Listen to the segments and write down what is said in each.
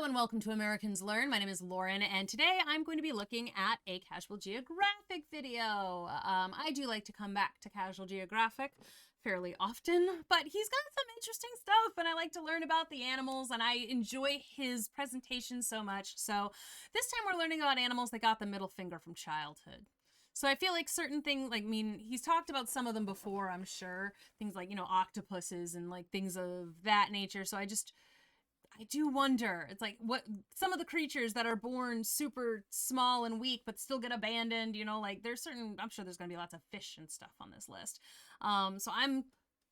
Hello and welcome to Americans Learn. My name is Lauren, and today I'm going to be looking at a Casual Geographic video. I do like to come back to Casual Geographic fairly often, but he's got some interesting stuff, and I like to learn about the animals, and I enjoy his presentation so much. So this time we're learning about animals that got the middle finger from childhood. So I feel like certain things, he's talked about some of them before, I'm sure. Things like, octopuses and like things of that nature. So I do wonder, it's like what some of the creatures that are born super small and weak but still get abandoned, there's certain, I'm sure there's going to be lots of fish and stuff on this list. So I'm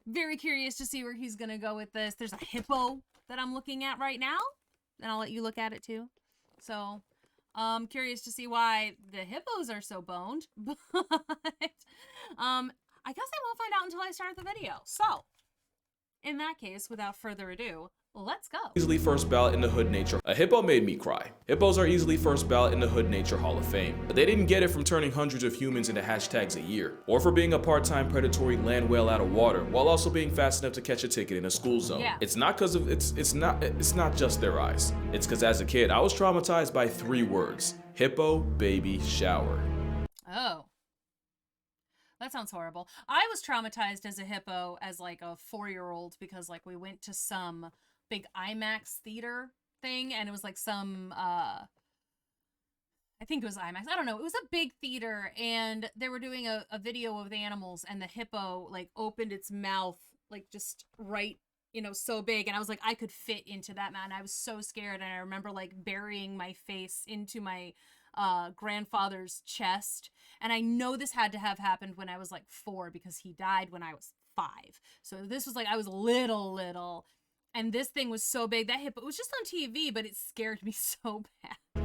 very curious to see where he's going to go with this. There's a hippo that I'm looking at right now, and I'll let you look at it too. So I'm curious to see why the hippos are so boned, but I guess I won't find out until I start the video. So in that case, without further ado, let's go. Easily first ballot in the Hood Nature. A hippo made me cry. Hippos are easily first ballot in the Hood Nature Hall of Fame, but they didn't get it from turning hundreds of humans into hashtags a year, or for being a part-time predatory land whale out of water, while also being fast enough to catch a ticket in a school zone. Yeah. It's not because of it's not just their eyes. It's because as a kid, I was traumatized by 3 words: hippo, baby, shower. Oh. That sounds horrible. I was traumatized as a hippo as like a 4-year-old because like we went to some big IMAX theater thing, and it was like some I think it was IMAX, I don't know, it was a big theater, and they were doing a video of the animals, and the hippo like opened its mouth like just right, so big, and I was like, I could fit into that, man. I was so scared, and I remember like burying my face into my grandfather's chest, and I know this had to have happened when I was like 4 because he died when I was 5, so this was like I was little. And this thing was so big. That hippo, it was just on TV, but it scared me so bad.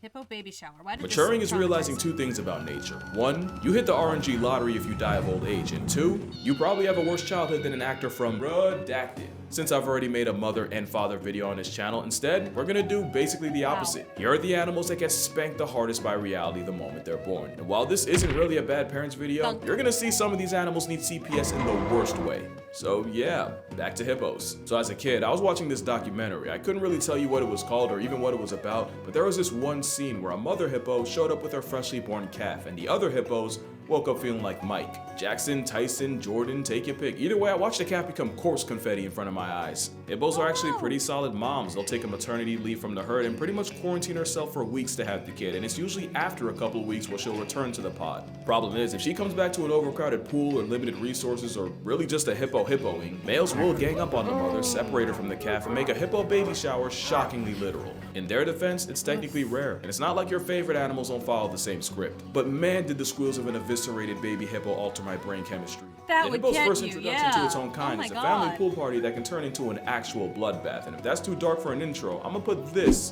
Hippo baby shower. Why did Maturing this is realizing 2 things about nature. 1, you hit the RNG lottery if you die of old age, and 2, you probably have a worse childhood than an actor from Redacted. Since I've already made a mother and father video on this channel, instead, we're gonna do basically the opposite. Here are the animals that get spanked the hardest by reality the moment they're born. And while this isn't really a bad parents video, you're gonna see some of these animals need CPS in the worst way. So yeah, back to hippos. So as a kid, I was watching this documentary. I couldn't really tell you what it was called or even what it was about, but there was this one scene where a mother hippo showed up with her freshly born calf, and the other hippos woke up feeling like Mike. Jackson, Tyson, Jordan, take your pick. Either way, I watched the calf become corpse confetti in front of my eyes. Hippos are actually pretty solid moms. They'll take a maternity leave from the herd and pretty much quarantine herself for weeks to have the kid, and it's usually after a couple of weeks where she'll return to the pod. Problem is, if she comes back to an overcrowded pool or limited resources or really just a hippoing, males will gang up on the mother, separate her from the calf, and make a hippo baby shower shockingly literal. In their defense, it's technically rare, and it's not like your favorite animals don't follow the same script. But man, did the squeals of an eviscerated baby hippo alter my brain chemistry. That the would hippo's get first you, introduction yeah. to its own kind Oh is a my family God. pool party that can turn into an actual bloodbath. And if that's too dark for an intro, I'm gonna put this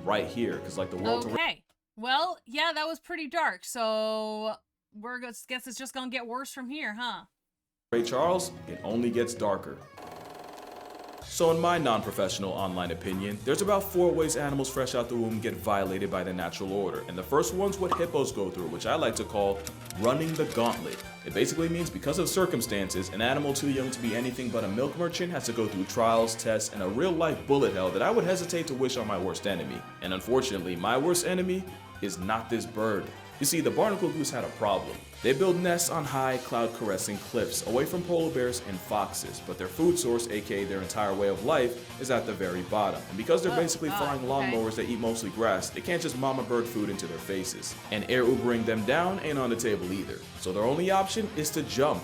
right here, because like the world Okay. Well, yeah, that was pretty dark, so we're gonna guess it's just gonna get worse from here, huh? Ray Charles, it only gets darker. So in my non-professional online opinion, there's about 4 ways animals fresh out the womb get violated by the natural order. And the first one's what hippos go through, which I like to call running the gauntlet. It basically means because of circumstances, an animal too young to be anything but a milk merchant has to go through trials, tests, and a real-life bullet hell that I would hesitate to wish on my worst enemy. And unfortunately, my worst enemy is not this bird. You see, the barnacle goose had a problem. They build nests on high, cloud-caressing cliffs, away from polar bears and foxes, but their food source, aka their entire way of life, is at the very bottom. And because they're basically flying lawnmowers that eat mostly grass, they can't just mama bird food into their faces. And air Ubering them down ain't on the table either. So their only option is to jump.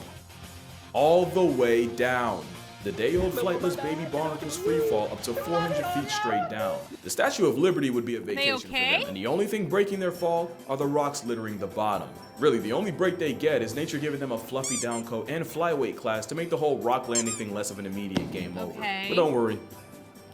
All the way down. The day-old flightless baby barnacles freefall up to 400 feet straight down. The Statue of Liberty would be a vacation for them, and the only thing breaking their fall are the rocks littering the bottom. Really, the only break they get is nature giving them a fluffy down coat and flyweight class to make the whole rock landing thing less of an immediate game over. But don't worry,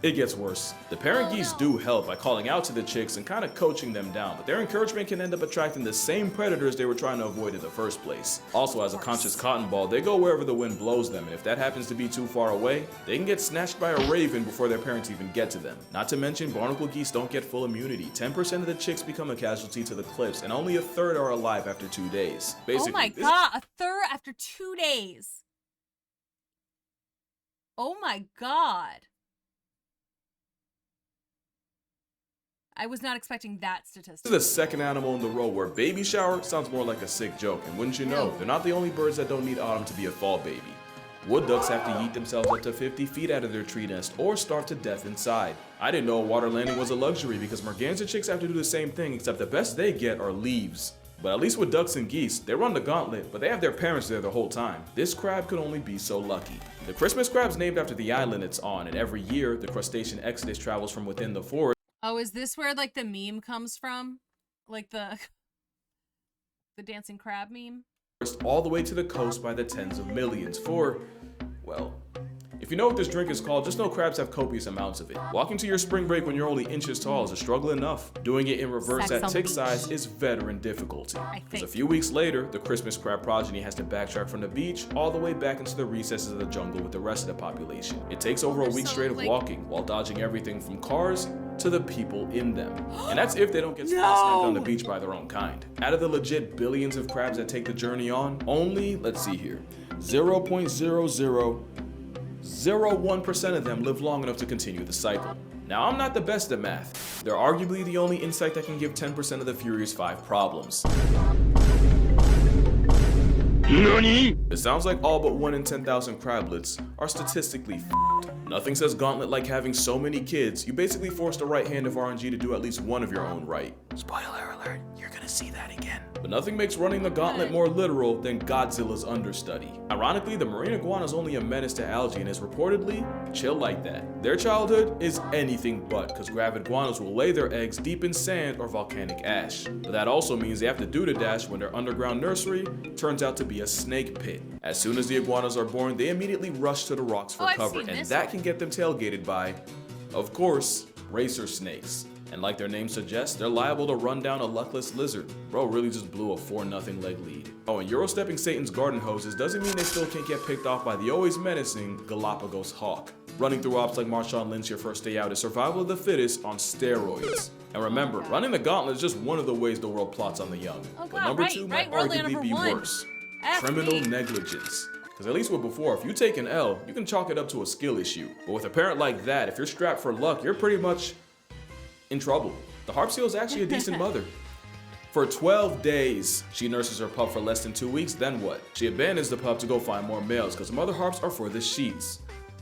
it gets worse. The parent geese do help by calling out to the chicks and kind of coaching them down, but their encouragement can end up attracting the same predators they were trying to avoid in the first place. Also, as a conscious cotton ball, they go wherever the wind blows them, and if that happens to be too far away, they can get snatched by a raven before their parents even get to them. Not to mention, barnacle geese don't get full immunity. 10% of the chicks become a casualty to the cliffs, and only a third are alive after 2 days. Basically, oh my God, a third after 2 days. Oh my God. I was not expecting that statistic. This is the second animal in the row where baby shower sounds more like a sick joke, and wouldn't you know, Ew. they're not the only birds that don't need autumn to be a fall baby. Wood ducks have to yeet themselves up to 50 feet out of their tree nest or starve to death inside. I didn't know water landing was a luxury because merganser chicks have to do the same thing, except the best they get are leaves. But at least with ducks and geese, they run the gauntlet, but they have their parents there the whole time. This crab could only be so lucky. The Christmas crab's named after the island it's on, and every year, the crustacean exodus travels from within the forest. Oh, is this where like the meme comes from? Like the dancing crab meme? All the way to the coast by the tens of millions for, well, if you know what this drink is called, just know crabs have copious amounts of it. Walking to your spring break when you're only inches tall is a struggle enough. Doing it in reverse Sex at on tick beach. size is veteran difficulty. Because think. a few weeks later, the Christmas crab progeny has to backtrack from the beach all the way back into the recesses of the jungle with the rest of the population. It takes over a they're week so, straight of like- walking while dodging everything from cars to the people in them. And that's if they don't get snapped on the beach by their own kind. Out of the legit billions of crabs that take the journey on, only, let's see here, 0.0001% of them live long enough to continue the cycle. Now, I'm not the best at math. They're arguably the only insect that can give 10% of the Furious 5 problems. It sounds like all but 1 in 10,000 crablets are statistically f***ed. Nothing says gauntlet like having so many kids. You basically forced the right hand of RNG to do at least one of your own right. Spoiler alert, you're gonna see that again. But nothing makes running the gauntlet more literal than Godzilla's understudy. Ironically, the marine iguana is only a menace to algae and is reportedly chill like that. Their childhood is anything but, because gravid iguanas will lay their eggs deep in sand or volcanic ash. But that also means they have to do the dash when their underground nursery turns out to be a snake pit. As soon as the iguanas are born, they immediately rush to the rocks for I've cover, seen and this that one. can get them tailgated by, of course, racer snakes. And like their name suggests, they're liable to run down a luckless lizard. Bro really just blew a 4-0 leg lead. Oh, and Eurostepping Satan's garden hoses doesn't mean they still can't get picked off by the always menacing Galapagos hawk. Running through ops like Marshawn Lynch your first day out is survival of the fittest on steroids. And remember, running the gauntlet is just one of the ways the world plots on the young. Oh But God, number right, 2 right, might world arguably number be 1. worse. FB. Criminal negligence. Because at least with before, if you take an L, you can chalk it up to a skill issue. But with a parent like that, if you're strapped for luck, you're pretty much in trouble. The harp seal is actually a decent mother. For 12 days, she nurses her pup for less than 2 weeks, then what? She abandons the pup to go find more males, because mother harps are for the sheets.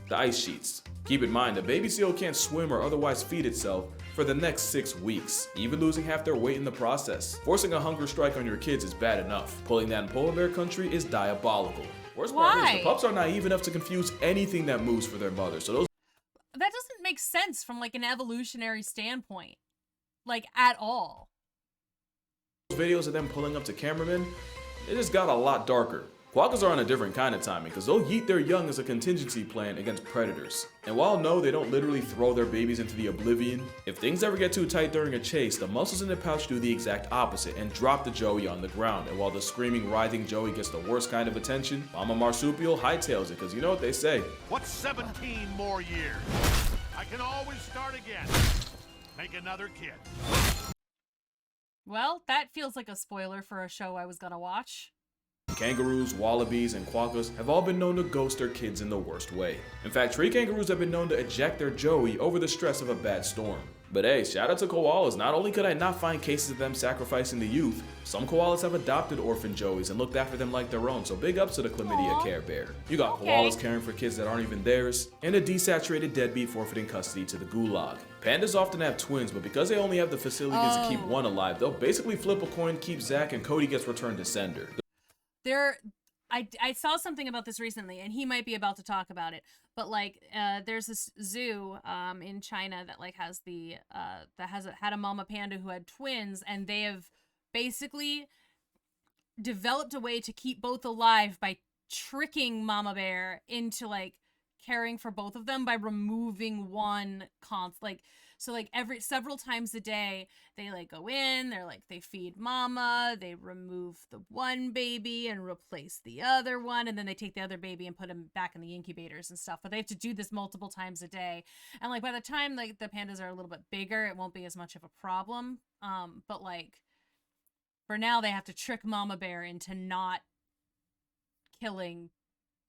The ice sheets. Keep in mind, a baby seal can't swim or otherwise feed itself for the next 6 weeks, even losing half their weight in the process. Forcing a hunger strike on your kids is bad enough. Pulling that in polar bear country is diabolical. Worst part is, Why? the pups are naive enough to confuse anything that moves for their mother, so those That doesn't make sense from like an evolutionary standpoint. Like at all. videos of them pulling up to cameramen, it just got a lot darker. Quokkas are on a different kind of timing because they'll yeet their young as a contingency plan against predators. And while no, they don't literally throw their babies into the oblivion, if things ever get too tight during a chase, the muscles in the pouch do the exact opposite and drop the joey on the ground. And while the screaming, writhing joey gets the worst kind of attention, Mama Marsupial hightails it because you know what they say. What's 17 more years? I can always start again. Make another kid. Well, that feels like a spoiler for a show I was gonna watch. Kangaroos, wallabies, and quokkas have all been known to ghost their kids in the worst way. In fact, tree kangaroos have been known to eject their joey over the stress of a bad storm. But hey, shout out to koalas. Not only could I not find cases of them sacrificing the youth, some koalas have adopted orphan joeys and looked after them like their own, so big ups to the chlamydia Aw. care bear. You got Okay. koalas caring for kids that aren't even theirs, and a desaturated deadbeat forfeiting custody to the gulag. Pandas often have twins, but because they only have the facilities to keep one alive, they'll basically flip a coin, keep Zach, and Cody gets returned to sender. I saw something about this recently, and he might be about to talk about it. But like, there's this zoo in China that like has the had a mama panda who had twins, and they have basically developed a way to keep both alive by tricking mama bear into like caring for both of them by removing one so like several times a day they like go in, they're like they feed mama, they remove the one baby and replace the other one, and then they take the other baby and put him back in the incubators and stuff. But they have to do this multiple times a day, and like by the time like the pandas are a little bit bigger, it won't be as much of a problem. But like for now they have to trick mama bear into not killing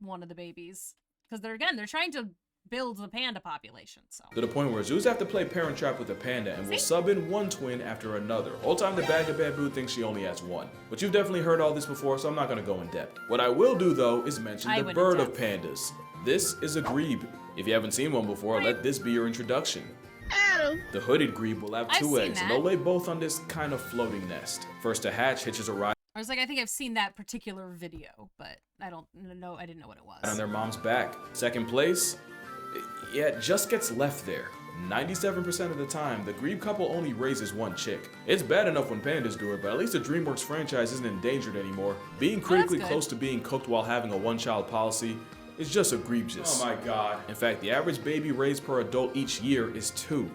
one of the babies because they're trying to build the panda population. So to the point where zoos have to play parent trap with a panda and will sub in one twin after another. Whole time the bag of bamboo thinks she only has one. But you've definitely heard all this before, so I'm not gonna go in depth. What I will do though is mention the bird of pandas. This is a grebe. If you haven't seen one before, let this be your introduction. The hooded grebe will have two eggs, and they'll lay both on this kind of floating nest. First to hatch hitches a ride. I was like, I think I've seen that particular video, but I didn't know what it was. On their mom's back. Second place, yeah, it just gets left there. 97% of the time, the grebe couple only raises one chick. It's bad enough when pandas do it, but at least the DreamWorks franchise isn't endangered anymore. Being critically close to being cooked while having a one-child policy is just egregious. Oh my god. In fact, the average baby raised per adult each year is 2.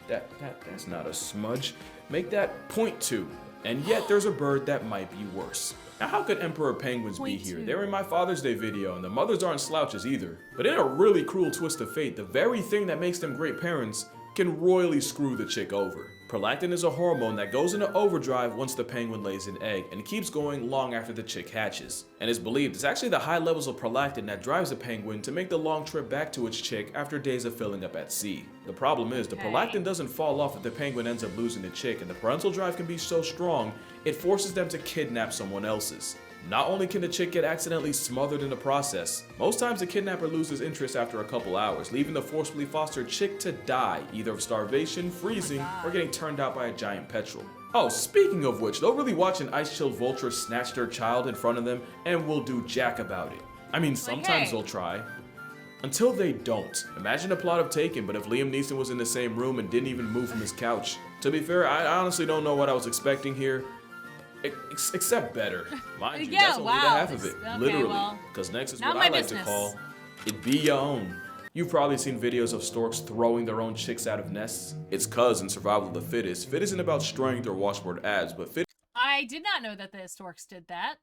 That's not a smudge. Make that 0.2. And yet there's a bird that might be worse. Now how could emperor penguins be here? They were in my Father's Day video, and the mothers aren't slouches either. But in a really cruel twist of fate, the very thing that makes them great parents can royally screw the chick over. Prolactin is a hormone that goes into overdrive once the penguin lays an egg and keeps going long after the chick hatches. And it's believed it's actually the high levels of prolactin that drives the penguin to make the long trip back to its chick after days of filling up at sea. The problem is the prolactin doesn't fall off if the penguin ends up losing the chick, and the parental drive can be so strong it forces them to kidnap someone else's. Not only can the chick get accidentally smothered in the process, most times the kidnapper loses interest after a couple hours, leaving the forcibly fostered chick to die, either of starvation, freezing, or getting turned out by a giant petrel. Oh, speaking of which, they'll really watch an ice-chilled vulture snatch their child in front of them and will do jack about it. I mean, sometimes they'll try. Until they don't. Imagine the plot of Taken, but if Liam Neeson was in the same room and didn't even move from his couch. To be fair, I honestly don't know what I was expecting here. Except better. Mind you, that's only the half of it. Okay, literally. Because next is what I like to call it be your own. You've probably seen videos of storks throwing their own chicks out of nests. It's cuz in survival of the fittest. Fit isn't about strength or washboard abs, but fit. I did not know that the storks did that.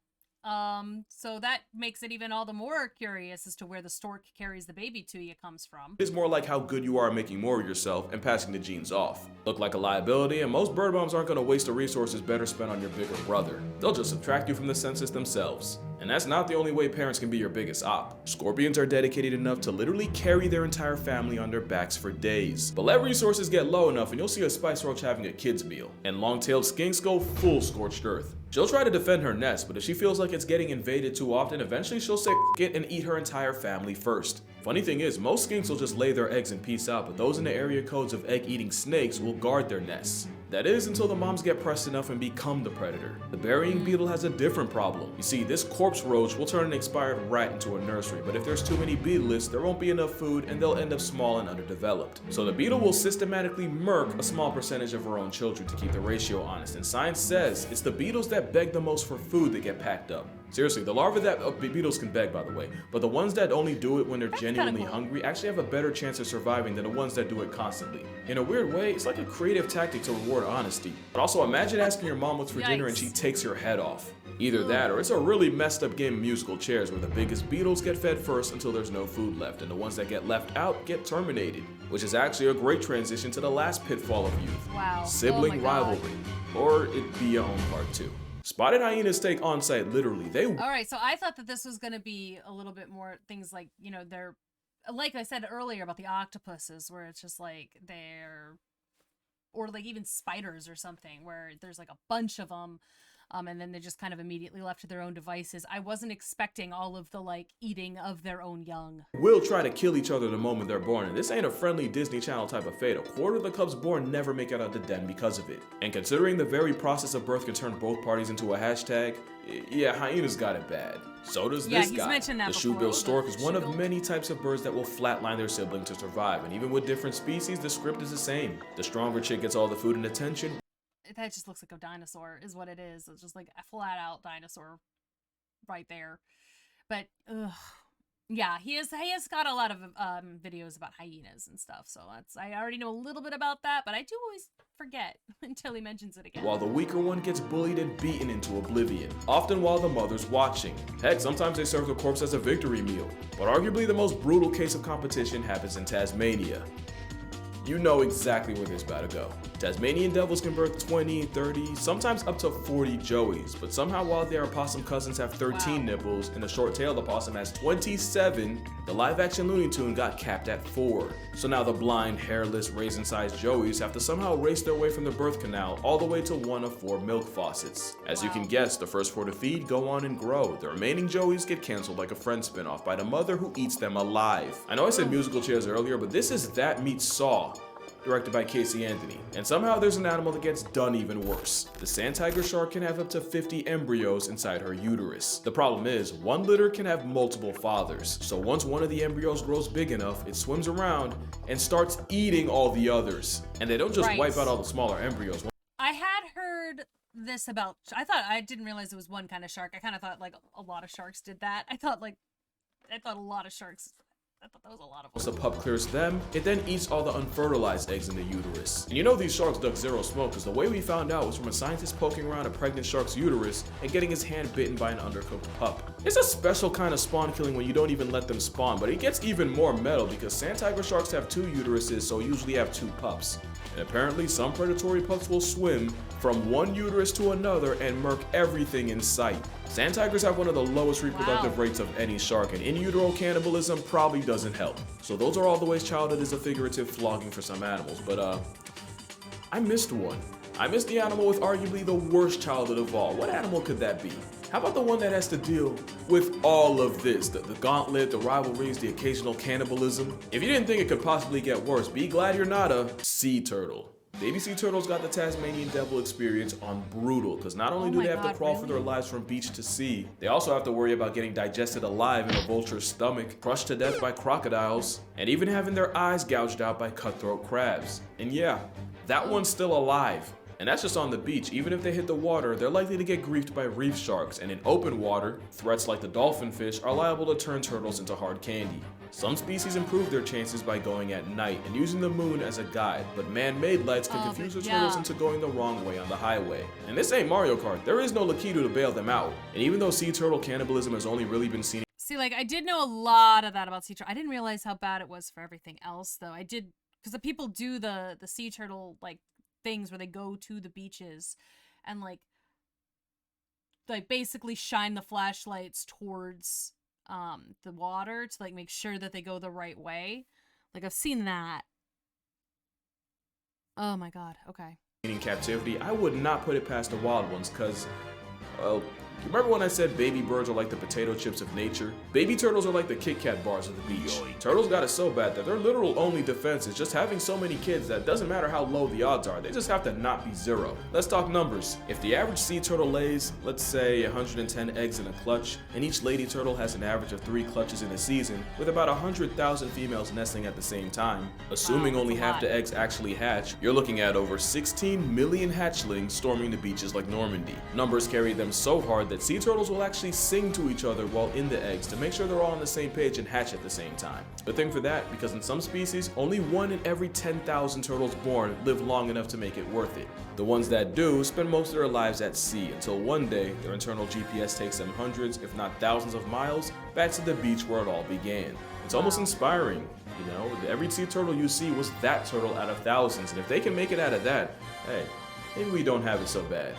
So that makes it even all the more curious as to where the stork carries the baby to you comes from. It's more like how good you are at making more of yourself and passing the genes off. Look like a liability, and most bird moms aren't going to waste the resources better spent on your bigger brother. They'll just subtract you from the census themselves. And that's not the only way parents can be your biggest op. Scorpions are dedicated enough to literally carry their entire family on their backs for days. But let resources get low enough and you'll see a spice roach having a kid's meal. And long-tailed skinks go full scorched earth. She'll try to defend her nest, but if she feels like it's getting invaded too often, eventually she'll say F it and eat her entire family first. Funny thing is, most skinks will just lay their eggs and peace out, but those in the area codes of egg-eating snakes will guard their nests. That is, until the moms get pressed enough and become the predator. The burying beetle has a different problem. You see, this corpse roach will turn an expired rat into a nursery, but if there's too many beetleists, there won't be enough food and they'll end up small and underdeveloped. So the beetle will systematically murk a small percentage of her own children to keep the ratio honest, and science says it's the beetles that beg the most for food that get packed up. Seriously, the larvae that beetles can beg, by the way, but the ones that only do it when they're genuinely hungry actually have a better chance of surviving than the ones that do it constantly. In a weird way, it's like a creative tactic to reward honesty. But also imagine asking your mom what's for dinner and she takes your head off. Either that or it's a really messed up game of musical chairs where the biggest beetles get fed first until there's no food left, and the ones that get left out get terminated. Which is actually a great transition to the last pitfall of youth. Wow. Sibling rivalry. Or it be your own part 2. Spotted hyenas take on-site literally. Alright, so I thought that this was going to be a little bit more things like, you know, they're, like I said earlier about the octopuses, where it's just like they're, or like even spiders or something, where there's like a bunch of them, and then they're just kind of immediately left to their own devices. I wasn't expecting all of the like eating of their own young. Will try to kill each other the moment they're born, and this ain't a friendly Disney Channel type of fate. A quarter of the cubs born never make it out of the den because of it. And considering the very process of birth can turn both parties into a hashtag, yeah, hyenas got it bad. So does this guy. The shoe-bill stork is one of many types of birds that will flatline their sibling to survive, and even with different species, the script is the same. The stronger chick gets all the food and attention. That just looks like a dinosaur is what it is. It's just like a flat out dinosaur right there. But yeah, he has got a lot of videos about hyenas and stuff. So I already know a little bit about that, but I do always forget until he mentions it again. While the weaker one gets bullied and beaten into oblivion, often while the mother's watching. Heck, sometimes they serve the corpse as a victory meal. But arguably the most brutal case of competition happens in Tasmania. you know exactly where this is about to go. Tasmanian devils can birth 20, 30, sometimes up to 40 joeys, but somehow while their opossum cousins have 13 nipples and the short-tailed opossum has 27, the live-action Looney Tune got capped at 4. So now the blind, hairless, raisin-sized joeys have to somehow race their way from the birth canal all the way to one of 4 milk faucets. As you can guess, the first 4 to feed go on and grow. The remaining joeys get canceled like a Friends spinoff by the mother who eats them alive. I know I said musical chairs earlier, but this is That Meets Saw, directed by Casey Anthony. And somehow there's an animal that gets done even worse. The sand tiger shark can have up to 50 embryos inside her uterus. The problem is, one litter can have multiple fathers. So once one of the embryos grows big enough, it swims around and starts eating all the others. And they don't just wipe out all the smaller embryos. I had heard this about, I didn't realize it was one kind of shark. I kind of thought like a lot of sharks did that. I thought a lot of sharks, I thought that was a lot of them. Once the pup clears them, it then eats all the unfertilized eggs in the uterus. And you know these sharks duck zero smoke because the way we found out was from a scientist poking around a pregnant shark's uterus and getting his hand bitten by an undercooked pup. It's a special kind of spawn killing when you don't even let them spawn, but it gets even more metal because sand tiger sharks have 2 uteruses, so usually have 2 pups. And apparently some predatory pups will swim from one uterus to another and murk everything in sight. Sand tigers have one of the lowest reproductive rates of any shark, and in utero cannibalism probably doesn't help. So those are all the ways childhood is a figurative flogging for some animals, but I missed one. I missed the animal with arguably the worst childhood of all. What animal could that be? How about the one that has to deal with all of this? The gauntlet, the rivalries, the occasional cannibalism? If you didn't think it could possibly get worse, be glad you're not a sea turtle. Baby sea turtles got the Tasmanian devil experience on brutal, because not only do they have to crawl for their lives from beach to sea, they also have to worry about getting digested alive in a vulture's stomach, crushed to death by crocodiles, and even having their eyes gouged out by cutthroat crabs. And yeah, that one's still alive. And that's just on the beach. Even if they hit the water, they're likely to get griefed by reef sharks, and in open water, threats like the dolphin fish are liable to turn turtles into hard candy. Some species improve their chances by going at night and using the moon as a guide, but man-made lights can confuse the turtles into going the wrong way on the highway. And this ain't Mario Kart, there is no Lakitu to bail them out. And even though sea turtle cannibalism has only really been seen— See, like, I did know a lot of that about sea turtle. I didn't realize how bad it was for everything else, though. I did, because the people do the sea turtle, like, things where they go to the beaches and like basically shine the flashlights towards the water to like make sure that they go the right way. Like, I've seen that. Oh my god, okay. In captivity, I would not put it past the wild ones, because, well, you remember when I said baby birds are like the potato chips of nature? Baby turtles are like the Kit Kat bars of the beach. Turtles got it so bad that their literal only defense is just having so many kids that it doesn't matter how low the odds are, they just have to not be 0. Let's talk numbers. If the average sea turtle lays, let's say 110 eggs in a clutch, and each lady turtle has an average of 3 clutches in a season, with about 100,000 females nesting at the same time, assuming only half the eggs actually hatch, you're looking at over 16 million hatchlings storming the beaches like Normandy. Numbers carry them so hard that sea turtles will actually sing to each other while in the eggs to make sure they're all on the same page and hatch at the same time. Good thing for that, because in some species, only 1 in every 10,000 turtles born live long enough to make it worth it. The ones that do spend most of their lives at sea until one day their internal GPS takes them hundreds, if not thousands of miles back to the beach where it all began. It's almost inspiring, you know? Every sea turtle you see was that turtle out of thousands, and if they can make it out of that, hey, maybe we don't have it so bad.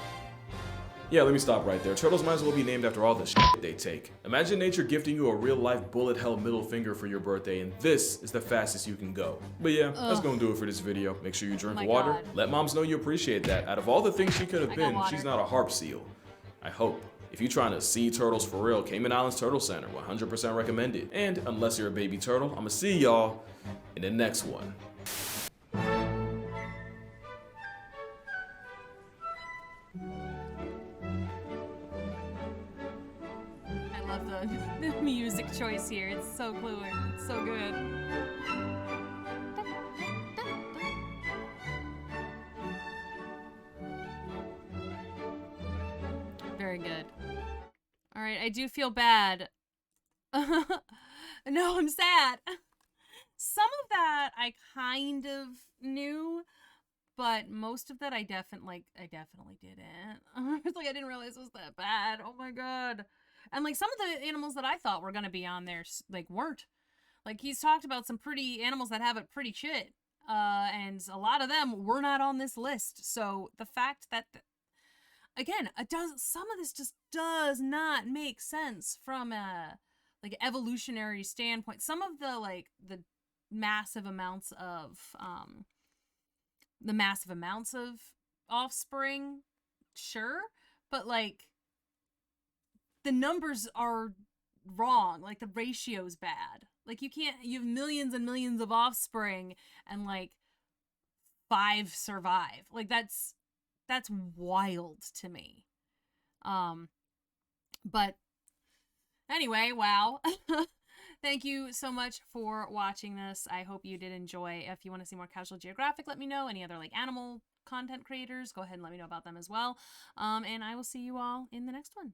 Yeah, let me stop right there. Turtles might as well be named after all the shit they take. Imagine nature gifting you a real-life bullet-hell middle finger for your birthday, and this is the fastest you can go. But yeah, that's gonna do it for this video. Make sure you drink water. God. Let moms know you appreciate that. Out of all the things she could have been, she's not a harp seal. I hope. If you're trying to see turtles for real, Cayman Islands Turtle Center, 100% recommended. And unless you're a baby turtle, I'ma see y'all in the next one. The music choice here. It's so fluid. It's so good. Very good. All right, I do feel bad. No, I'm sad. Some of that I kind of knew, but most of that I definitely didn't. It's like I didn't realize it was that bad. Oh my god. And like some of the animals that I thought were gonna be on there like weren't. Like he's talked about some pretty animals that have it pretty shit. and a lot of them were not on this list. So the fact that, again, some of this just does not make sense from a like evolutionary standpoint. Some of the massive amounts of offspring, sure, but like the numbers are wrong. Like the ratio's bad. Like you have millions and millions of offspring and like 5 survive. Like that's wild to me. But anyway, wow. Thank you so much for watching this. I hope you did enjoy. If you want to see more Casual Geographic, let me know. Any other like animal content creators, go ahead and let me know about them as well. And I will see you all in the next one.